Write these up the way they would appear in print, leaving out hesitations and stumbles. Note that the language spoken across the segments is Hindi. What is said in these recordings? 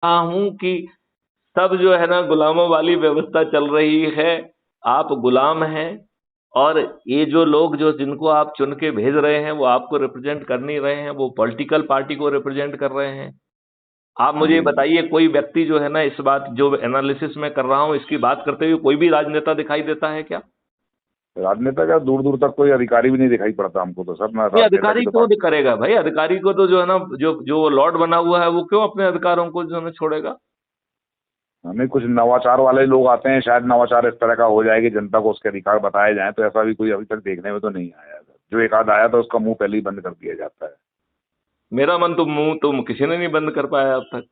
हूं कि सब जो है ना गुलामों वाली व्यवस्था चल रही है। आप गुलाम हैं, और ये जो लोग जो जिनको आप चुन के भेज रहे हैं वो आपको रिप्रेजेंट कर नहीं रहे हैं, वो पॉलिटिकल पार्टी को रिप्रेजेंट कर रहे हैं। आप मुझे ये जी जी। बताइए, कोई व्यक्ति जो है ना, इस बात जो एनालिसिस मैं कर रहा हूं इसकी बात करते हुए कोई भी राजनेता दिखाई देता है क्या? राजनेता का दूर दूर तक कोई अधिकारी भी नहीं दिखाई पड़ता हमको तो सर, ना नहीं, राजनेता अधिकारी की तो क्यों बात। करेगा भाई? अधिकारी को तो जो है ना, जो लॉर्ड बना हुआ है वो क्यों अपने अधिकारों को जो है ना छोड़ेगा? हमें कुछ नवाचार वाले लोग आते हैं, शायद नवाचार इस तरह का हो जाए कि जनता को उसके अधिकार बताए जाएं, तो ऐसा भी कोई अभी तक देखने में तो नहीं आया है। जो एक आध आया था उसका मुंह पहले ही बंद कर दिया जाता है। मेरा मन तो, मुंह तो किसी ने नहीं बंद कर पाया अब तक।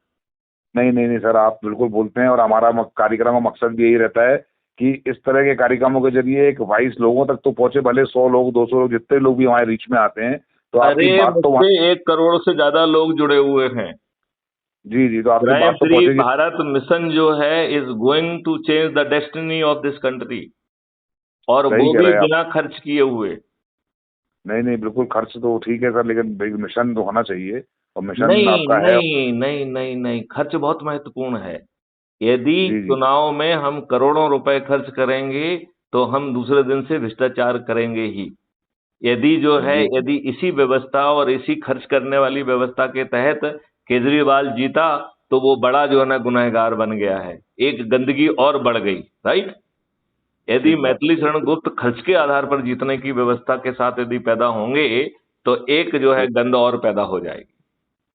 नहीं नहीं नहीं सर, आप बिल्कुल बोलते हैं, और हमारा कार्यक्रम का मकसद भी यही रहता है कि इस तरह के कार्यक्रमों के जरिए एक वॉइस लोगों तक तो पहुंचे, भले 100 लोग 200 लोग जितने लोग भी हमारे बीच में आते हैं, तो अरे, आपकी बात तो वहाँ। मुझसे 1 करोड़ से ज्यादा लोग जुड़े हुए हैं। जी जी, तो आपकी क्राइम बात तो फ्री पहुंचेगी। भारत मिशन जो है is going to change the destiny of this country, और सही वो कह भी रहे हैं आप। बिना खर्च किए हुए। नहीं नहीं, बिल्कुल खर्च तो ठीक है सर, लेकिन भाई मिशन तो होना चाहिए, और मिशन नहीं आपका है। नहीं नहीं नहीं नहीं, खर्च बहुत महत्वपूर्ण है। यदि जी जी। चुनाव में हम करोड़ों रुपए खर्च करेंगे तो हम दूसरे दिन से भ्रष्टाचार करेंगे ही। यदि जो है, जी यदि इसी व्यवस्था और इसी खर्च करने वाली व्यवस्था के तहत केजरीवाल जीता, तो वो बड़ा जो है ना गुनहगार बन गया है, एक गंदगी और बढ़ गई। राइट। यदि ठीक बात है मैथिली सर। शरण गुप्त खर्च के आधार पर जीतने की व्यवस्था के साथ यदि पैदा होंगे, तो एक जो है ठीक गंद और पैदा हो जाएगी।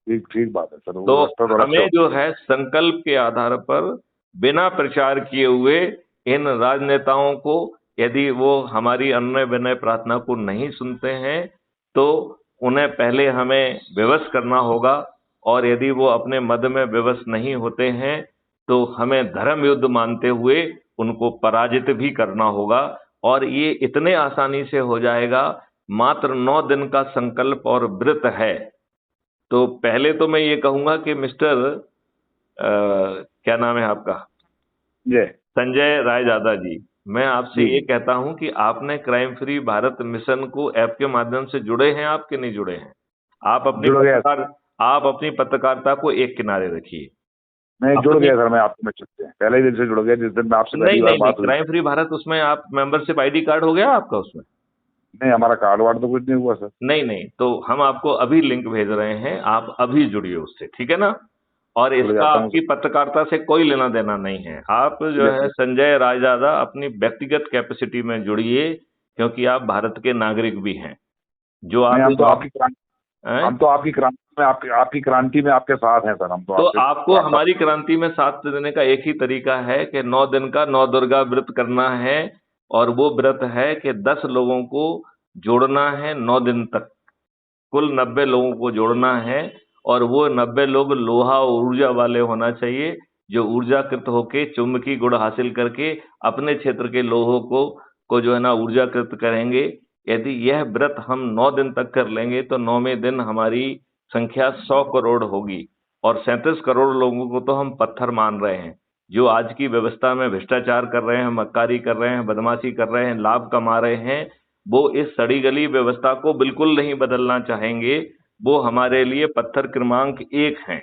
ठीक ठीक बात है सर, तो वो रास्ता तो अलग से हमें जो है संकल्प के आधार पर, बिना प्रचार किए हुए, इन राजनेताओं को, यदि वो हमारी अनुनय विनय प्रार्थना को नहीं सुनते हैं, तो उन्हें पहले हमें विवश करना होगा। और यदि वो अपने मद में विवश नहीं होते हैं, तो हमें धर्म युद्ध मानते हुए उनको पराजित भी करना होगा। और ये इतने आसानी से हो जाएगा। मात्र 9 दिन का संकल्प और व्रत है। तो पहले तो मैं ये कहूंगा कि मिस्टर, क्या नाम है आपका? जय। संजय रायजादा जी, मैं आपसे जी ये जी। कहता हूं कि आपने क्राइम फ्री भारत मिशन को ऐप के माध्यम से जुड़े हैं, आप के नहीं जुड़े हैं? आप अपनी जुड़ गया। पत्रकार आप अपनी पत्रकारिता को एक किनारे रखिए। नहीं, जुड़ अपनी गया सर, मैं आपको मिल सकते हैं, पहले ही दिन से जुड़ गया, जिस दिन मैं आपसे नहीं पहली बार नहीं नहीं, बात हुई। क्राइम फ्री भारत, उसमें आप मेंबरशिप आईडी कार्ड हो गया आपका उसमें? नहीं, हमारा कार्ड वार्ड तो कुछ नहीं हुआ सर। नहीं नहीं, तो हम आपको अभी लिंक भेज रहे हैं, आप अभी जुड़िए उससे, ठीक है ना? और जुड़ इसका जाता हूँ आपकी सर। पत्रकारिता से कोई लेना देना नहीं है। आप जो यस है यस। संजय रायजादा अपनी व्यक्तिगत कैपेसिटी में जुड़िए, क्योंकि आप भारत के नागरिक भी हैं। जो नहीं, आप हम तो जो आपकी क्रांति, हैं, हम तो आपकी क्रांति में, आपकी क्रांति में आपके साथ हैं सर, हम तो तो आपसे आपको वार्ता। हमारी क्रांति में साथ देने का एक ही तरीका है कि 9 दिन का 9 दुर्गा व्रत करना है। और वो व्रत है कि 10 लोगों को जोड़ना है 9 दिन तक। कुल 90 लोगों को जोड़ना है। और वो 90 लोग लोहा ऊर्जा वाले होना चाहिए, जो ऊर्जाकृत होके चुंबकीय गुण हासिल करके अपने क्षेत्र के लोगों को जो है ना ऊर्जाकृत करेंगे। यदि यह व्रत हम 9 दिन तक कर लेंगे, तो 9वें दिन हमारी संख्या 100 करोड़ होगी। और 37 करोड़ लोगों को तो हम पत्थर मान रहे हैं, जो आज की व्यवस्था में भ्रष्टाचार कर रहे हैं, मक्कारी कर रहे हैं, बदमाशी कर रहे हैं, लाभ कमा रहे हैं। वो इस सड़ी गली व्यवस्था को बिल्कुल नहीं बदलना चाहेंगे। वो हमारे लिए पत्थर क्रमांक 1 हैं।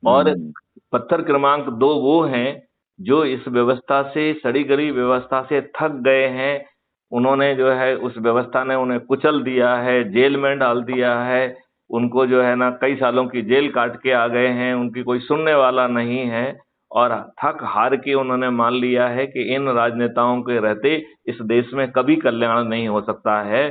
और हम्म। पत्थर क्रमांक 2 वो हैं जो इस व्यवस्था से, सड़ी गली व्यवस्था से थक गए हैं। उन्होंने जो है, उस व्यवस्था ने उन्हें कुचल दिया है, जेल में डाल दिया है। उनको जो है ना कई सालों की जेल काट के आ गए हैं, उनकी कोई सुनने वाला नहीं है। और थक हार के उन्होंने मान लिया है कि इन राजनेताओं के रहते इस देश में कभी कल्याण नहीं हो सकता है।